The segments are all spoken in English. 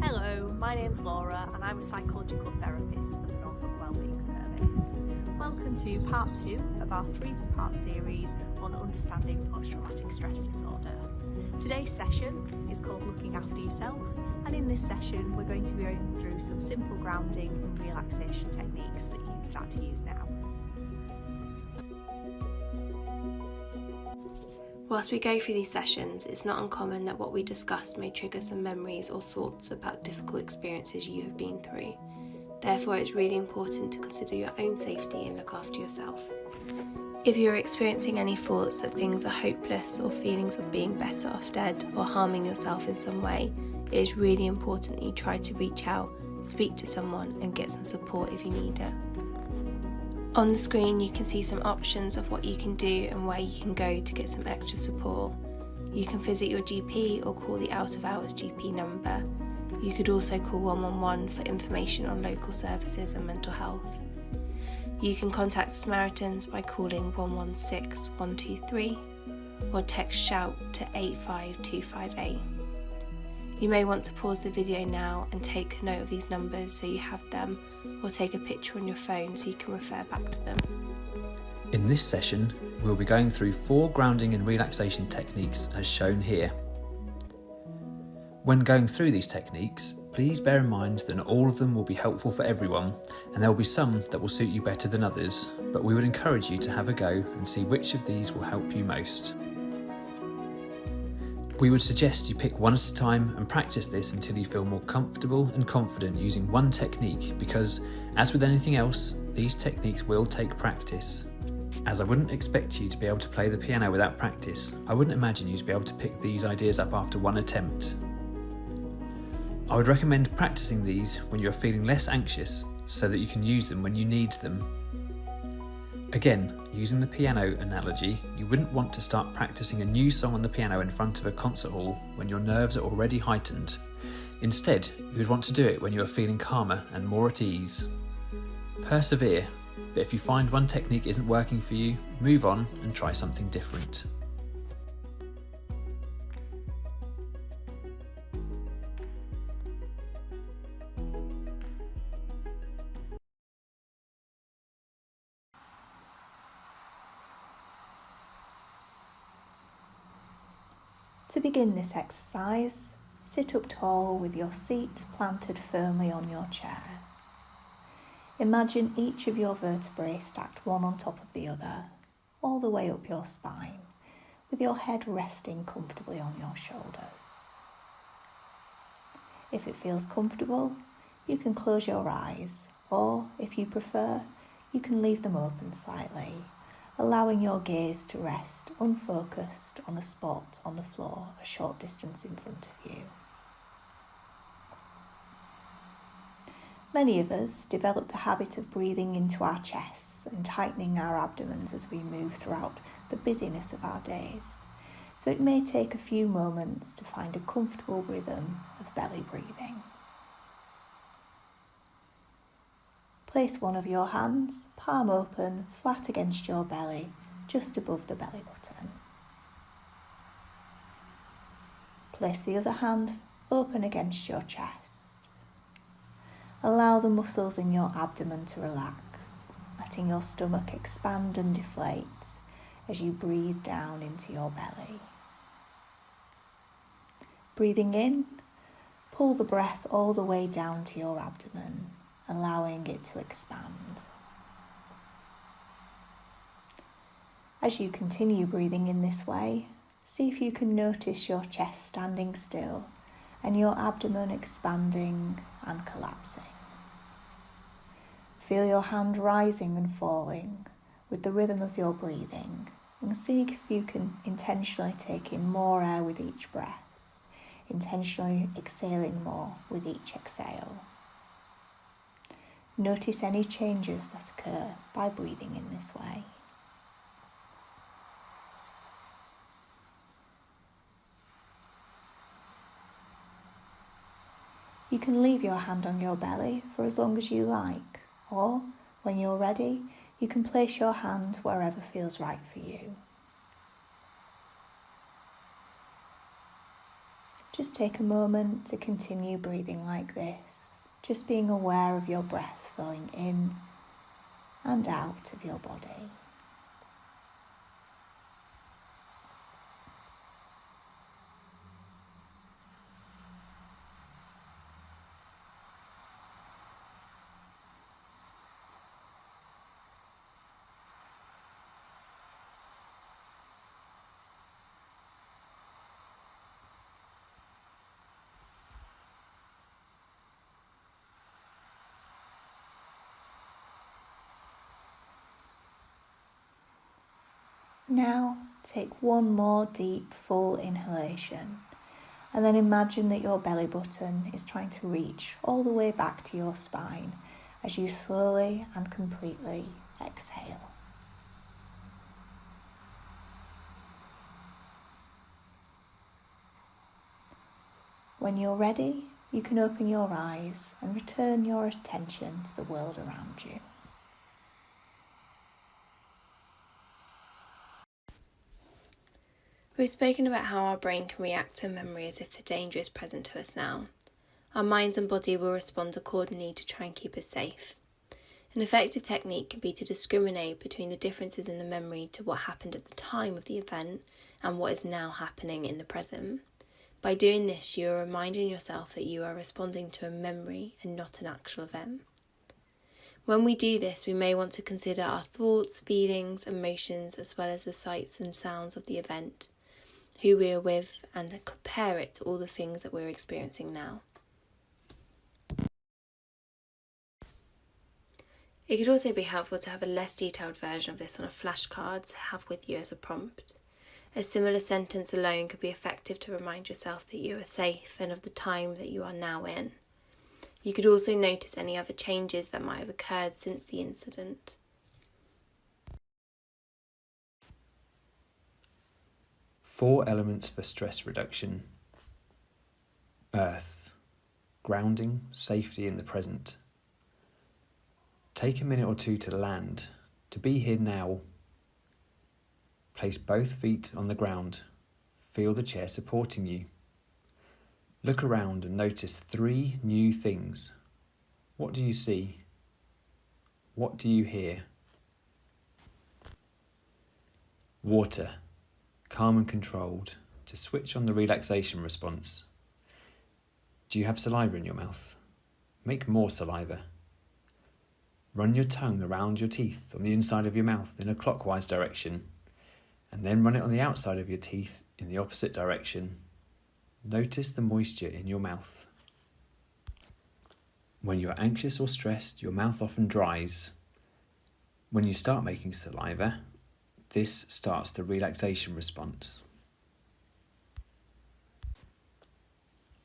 Hello, my name's Laura and I'm a psychological therapist for the Norfolk Wellbeing Service. Welcome to part 2 of our 3-part series on understanding post-traumatic stress disorder. Today's session is called Looking After Yourself, and in this session we're going to be going through some simple grounding and relaxation techniques that you can start to use now. Whilst we go through these sessions, it's not uncommon that what we discuss may trigger some memories or thoughts about difficult experiences you have been through. Therefore, it's really important to consider your own safety and look after yourself. If you're experiencing any thoughts that things are hopeless or feelings of being better off dead or harming yourself in some way, it is really important that you try to reach out, speak to someone and get some support if you need it. On the screen you can see some options of what you can do and where you can go to get some extra support. You can visit your GP or call the out of hours GP number. You could also call 111 for information on local services and mental health. You can contact the Samaritans by calling 116 123 or text SHOUT to 85258. You may want to pause the video now and take note of these numbers so you have them, or take a picture on your phone so you can refer back to them. In this session, we'll be going through 4 grounding and relaxation techniques as shown here. When going through these techniques, please bear in mind that not all of them will be helpful for everyone, and there will be some that will suit you better than others, but we would encourage you to have a go and see which of these will help you most. We would suggest you pick one at a time and practice this until you feel more comfortable and confident using one technique, because, as with anything else, these techniques will take practice. As I wouldn't expect you to be able to play the piano without practice, I wouldn't imagine you to be able to pick these ideas up after one attempt. I would recommend practicing these when you are feeling less anxious so that you can use them when you need them. Again, using the piano analogy, you wouldn't want to start practicing a new song on the piano in front of a concert hall when your nerves are already heightened. Instead, you would want to do it when you are feeling calmer and more at ease. Persevere, but if you find one technique isn't working for you, move on and try something different. To begin this exercise, sit up tall with your seat planted firmly on your chair. Imagine each of your vertebrae stacked one on top of the other, all the way up your spine, with your head resting comfortably on your shoulders. If it feels comfortable, you can close your eyes, or if you prefer, you can leave them open slightly, allowing your gaze to rest unfocused on a spot on the floor a short distance in front of you. Many of us develop the habit of breathing into our chests and tightening our abdomens as we move throughout the busyness of our days, so it may take a few moments to find a comfortable rhythm of belly breathing. Place one of your hands, palm open, flat against your belly, just above the belly button. Place the other hand open against your chest. Allow the muscles in your abdomen to relax, letting your stomach expand and deflate as you breathe down into your belly. Breathing in, pull the breath all the way down to your abdomen, allowing it to expand. As you continue breathing in this way, see if you can notice your chest standing still and your abdomen expanding and collapsing. Feel your hand rising and falling with the rhythm of your breathing, and see if you can intentionally take in more air with each breath, intentionally exhaling more with each exhale. Notice any changes that occur by breathing in this way. You can leave your hand on your belly for as long as you like, or when you're ready, you can place your hand wherever feels right for you. Just take a moment to continue breathing like this, just being aware of your breath flowing in and out of your body. Now take one more deep, full inhalation, and then imagine that your belly button is trying to reach all the way back to your spine as you slowly and completely exhale. When you're ready, you can open your eyes and return your attention to the world around you. We've spoken about how our brain can react to a memory as if the danger is present to us now. Our minds and body will respond accordingly to try and keep us safe. An effective technique can be to discriminate between the differences in the memory to what happened at the time of the event and what is now happening in the present. By doing this, you are reminding yourself that you are responding to a memory and not an actual event. When we do this, we may want to consider our thoughts, feelings, emotions, as well as the sights and sounds of the event, who we are with, and compare it to all the things that we're experiencing now. It could also be helpful to have a less detailed version of this on a flashcard to have with you as a prompt. A similar sentence alone could be effective to remind yourself that you are safe and of the time that you are now in. You could also notice any other changes that might have occurred since the incident. Four elements for stress reduction: earth, grounding, safety in the present. Take a minute or two to land, to be here now. Place both feet on the ground. Feel the chair supporting you. Look around and notice 3 new things. What do you see? What do you hear? Water, calm and controlled, to switch on the relaxation response. Do you have saliva in your mouth? Make more saliva. Run your tongue around your teeth on the inside of your mouth in a clockwise direction, and then run it on the outside of your teeth in the opposite direction. Notice the moisture in your mouth. When you're anxious or stressed, your mouth often dries. When you start making saliva, this starts the relaxation response.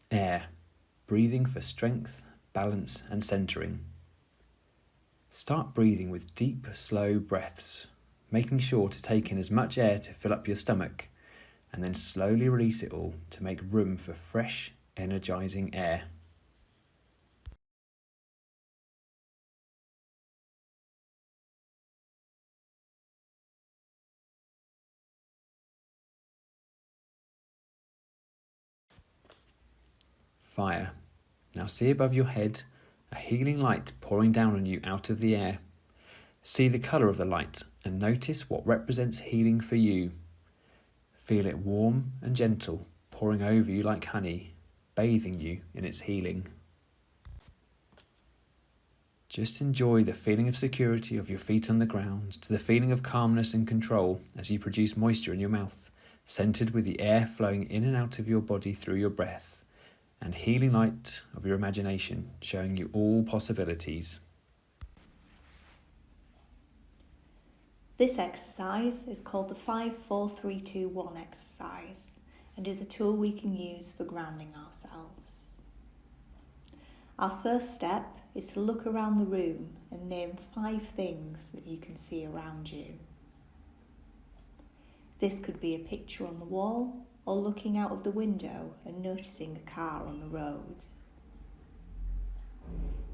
Air, breathing for strength, balance and centering. Start breathing with deep, slow breaths, making sure to take in as much air to fill up your stomach, and then slowly release it all to make room for fresh, energizing air. Fire. Now see above your head a healing light pouring down on you out of the air. See the colour of the light and notice what represents healing for you. Feel it warm and gentle, pouring over you like honey, bathing you in its healing. Just enjoy the feeling of security of your feet on the ground to the feeling of calmness and control as you produce moisture in your mouth, scented with the air flowing in and out of your body through your breath, and healing light of your imagination showing you all possibilities. This exercise is called the 5-4-3-2-1 exercise and is a tool we can use for grounding ourselves. Our first step is to look around the room and name 5 things that you can see around you. This could be a picture on the wall or looking out of the window and noticing a car on the road.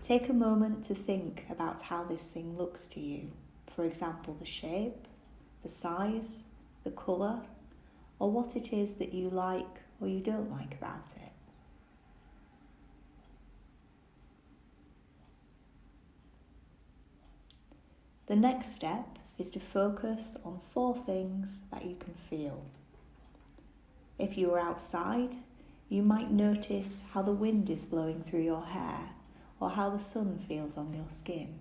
Take a moment to think about how this thing looks to you. For example, the shape, the size, the colour, or what it is that you like or you don't like about it. The next step is to focus on 4 things that you can feel. If you are outside, you might notice how the wind is blowing through your hair or how the sun feels on your skin.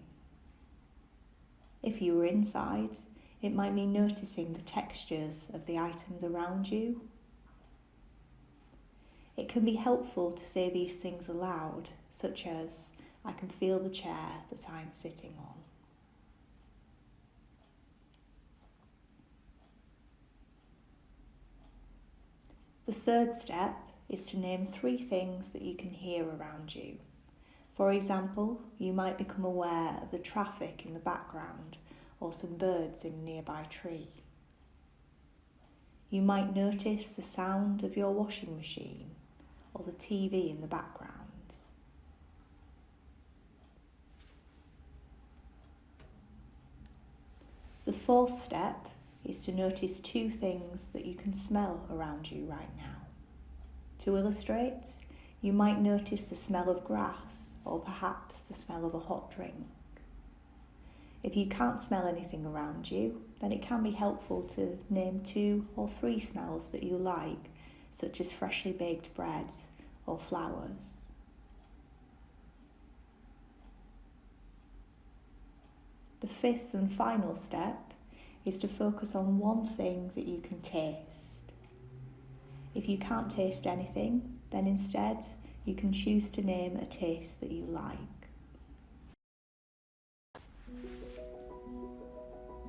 If you were inside, it might mean noticing the textures of the items around you. It can be helpful to say these things aloud, such as, I can feel the chair that I am sitting on. The third step is to name 3 things that you can hear around you. For example, you might become aware of the traffic in the background or some birds in a nearby tree. You might notice the sound of your washing machine or the TV in the background. The fourth step is to notice 2 things that you can smell around you right now. To illustrate, you might notice the smell of grass or perhaps the smell of a hot drink. If you can't smell anything around you, then it can be helpful to name 2 or 3 smells that you like, such as freshly baked bread or flowers. The 5th and final step is to focus on 1 thing that you can taste. If you can't taste anything, then instead you can choose to name a taste that you like.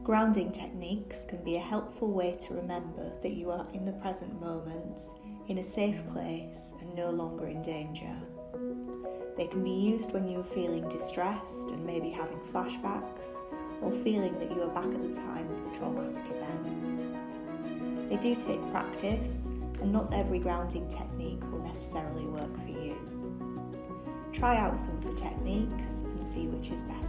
Grounding techniques can be a helpful way to remember that you are in the present moment, in a safe place and no longer in danger. They can be used when you are feeling distressed and maybe having flashbacks, or feeling that you are back at the time of the traumatic event. They do take practice, and not every grounding technique will necessarily work for you. Try out some of the techniques and see which is best.